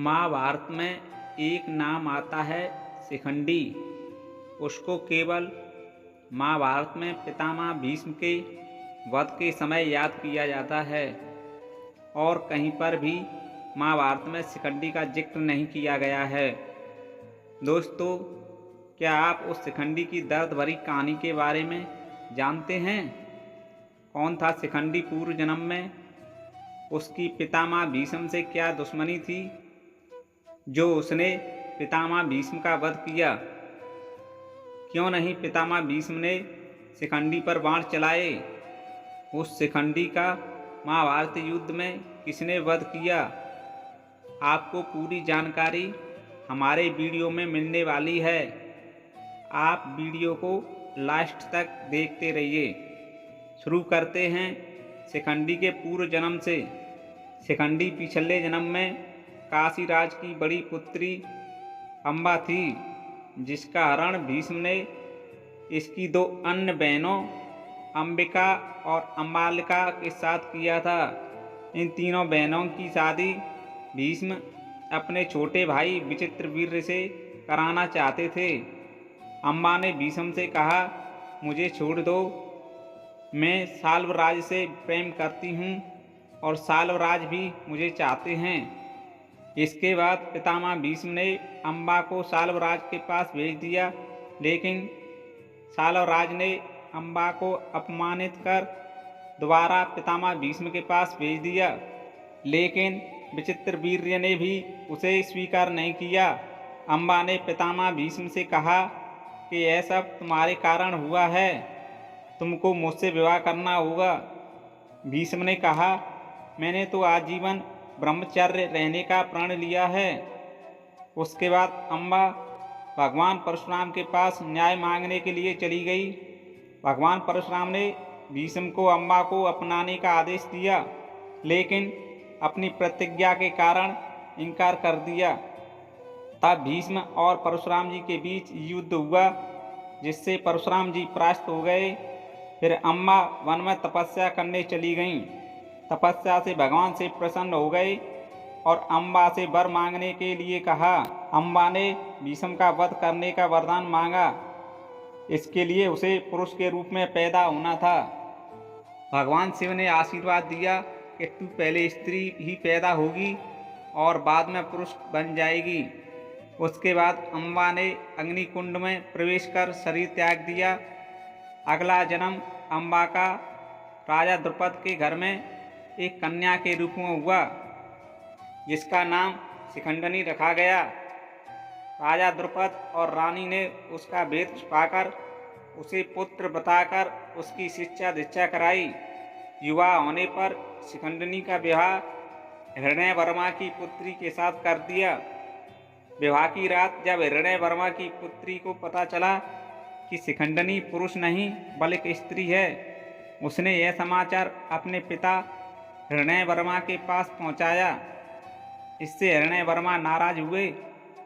महाभारत में एक नाम आता है शिखंडी। उसको केवल महाभारत में पितामह भीष्म के वध के समय याद किया जाता है और कहीं पर भी महाभारत में शिखंडी का जिक्र नहीं किया गया है। दोस्तों, क्या आप उस शिखंडी की दर्द भरी कहानी के बारे में जानते हैं? कौन था शिखंडी पूर्व जन्म में? उसकी पितामह भीष्म से क्या दुश्मनी थी जो उसने पितामह भीष्म का वध किया? क्यों नहीं पितामह भीष्म ने शिखंडी पर बाण चलाए? उस शिखंडी का महाभारत युद्ध में किसने वध किया? आपको पूरी जानकारी हमारे वीडियो में मिलने वाली है। आप वीडियो को लास्ट तक देखते रहिए। शुरू करते हैं शिखंडी के पूर्व जन्म से। शिखंडी पिछले जन्म में काशीराज की बड़ी पुत्री अम्बा थी, जिसका हरण भीष्म ने इसकी दो अन्य बहनों अंबिका और अम्बालिका के साथ किया था। इन तीनों बहनों की शादी भीष्म अपने छोटे भाई विचित्रवीर्य से कराना चाहते थे। अम्बा ने भीष्म से कहा, मुझे छोड़ दो, मैं साल्वराज से प्रेम करती हूँ और साल्वराज भी मुझे चाहते हैं। इसके बाद पितामह भीष्म ने अम्बा को साल्वराज के पास भेज दिया, लेकिन साल्वराज ने अम्बा को अपमानित कर दोबारा पितामह भीष्म के पास भेज दिया, लेकिन विचित्रवीर्य ने भी उसे स्वीकार नहीं किया। अम्बा ने पितामह भीष्म से कहा कि यह सब तुम्हारे कारण हुआ है, तुमको मुझसे विवाह करना होगा। भीष्म ने कहा, मैंने तो आजीवन ब्रह्मचर्य रहने का प्रण लिया है। उसके बाद अम्बा भगवान परशुराम के पास न्याय मांगने के लिए चली गई। भगवान परशुराम ने भीष्म को अम्बा को अपनाने का आदेश दिया, लेकिन अपनी प्रतिज्ञा के कारण इनकार कर दिया। तब भीष्म और परशुराम जी के बीच युद्ध हुआ, जिससे परशुराम जी परास्त हो गए। फिर अम्बा वन में तपस्या करने चली गईं। तपस्या से भगवान से प्रसन्न हो गए और अम्बा से वर मांगने के लिए कहा। अम्बा ने भीष्म का वध करने का वरदान मांगा। इसके लिए उसे पुरुष के रूप में पैदा होना था। भगवान शिव ने आशीर्वाद दिया कि तू पहले स्त्री ही पैदा होगी और बाद में पुरुष बन जाएगी। उसके बाद अम्बा ने अग्निकुंड में प्रवेश कर शरीर त्याग दिया। अगला जन्म अम्बा का राजा द्रुपद के घर में एक कन्या के रूप में हुआ, जिसका नाम शिखंडनी रखा गया। राजा द्रुपद और रानी ने उसका भेद छुपाकर उसे पुत्र बताकर उसकी शिक्षा दीक्षा कराई। युवा होने पर शिखंडनी का विवाह हिरण्यवर्मा की पुत्री के साथ कर दिया। विवाह की रात जब हिरण्यवर्मा की पुत्री को पता चला कि शिखंडनी पुरुष नहीं बल्कि स्त्री है, उसने यह समाचार अपने पिता हिरण्यवर्मा के पास पहुंचाया। इससे हिरण्यवर्मा नाराज हुए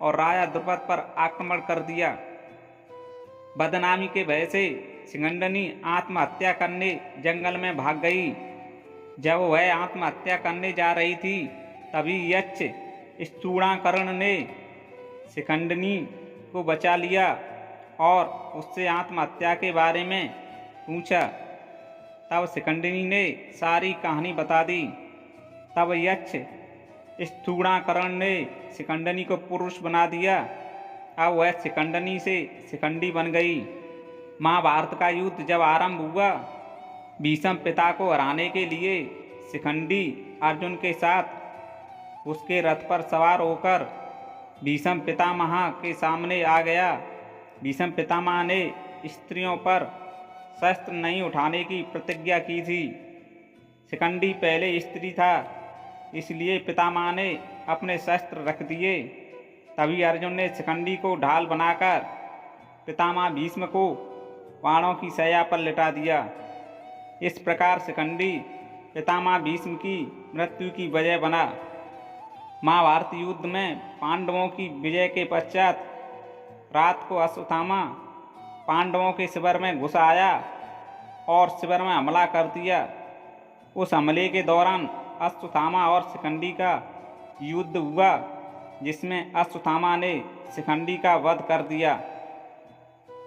और राजा द्रुपद पर आक्रमण कर दिया। बदनामी के भय से शिखंडनी आत्महत्या करने जंगल में भाग गई। जब वह आत्महत्या करने जा रही थी, तभी यक्ष स्थूणाकर्ण ने शिखंडनी को बचा लिया और उससे आत्महत्या के बारे में पूछा। तब शिखंडनी ने सारी कहानी बता दी। तब यक्ष स्थूणाकर्ण ने शिखंडनी को पुरुष बना दिया। अब वह शिखंडनी से शिखंडी बन गई। महाभारत का युद्ध जब आरंभ हुआ, भीष्म पिता को हराने के लिए शिखंडी अर्जुन के साथ उसके रथ पर सवार होकर भीष्म पितामह के सामने आ गया। भीष्म पितामह ने स्त्रियों पर शस्त्र नहीं उठाने की प्रतिज्ञा की थी। शिखंडी पहले स्त्री था, इसलिए पितामह ने अपने शस्त्र रख दिए। तभी अर्जुन ने शिखंडी को ढाल बनाकर पितामह भीष्म को बाणों की शैया पर लिटा दिया। इस प्रकार शिखंडी पितामह भीष्म की मृत्यु की वजह बना। महाभारत युद्ध में पांडवों की विजय के पश्चात रात को अश्वत्थामा पांडवों के शिविर में घुस आया और शिविर में हमला कर दिया। उस हमले के दौरान अश्वत्थामा और शिखंडी का युद्ध हुआ। जिसमें अश्वत्थामा ने शिखंडी का वध कर दिया।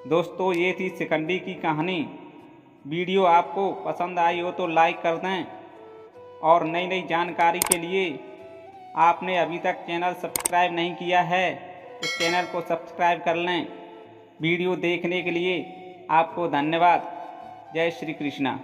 दोस्तों, ये थी शिखंडी की कहानी। वीडियो आपको पसंद आई हो तो लाइक कर दें और नई नई जानकारी के लिए आपने अभी तक चैनल सब्सक्राइब नहीं किया है तो चैनल को सब्सक्राइब कर लें। वीडियो देखने के लिए आपको धन्यवाद। जय श्री कृष्णा।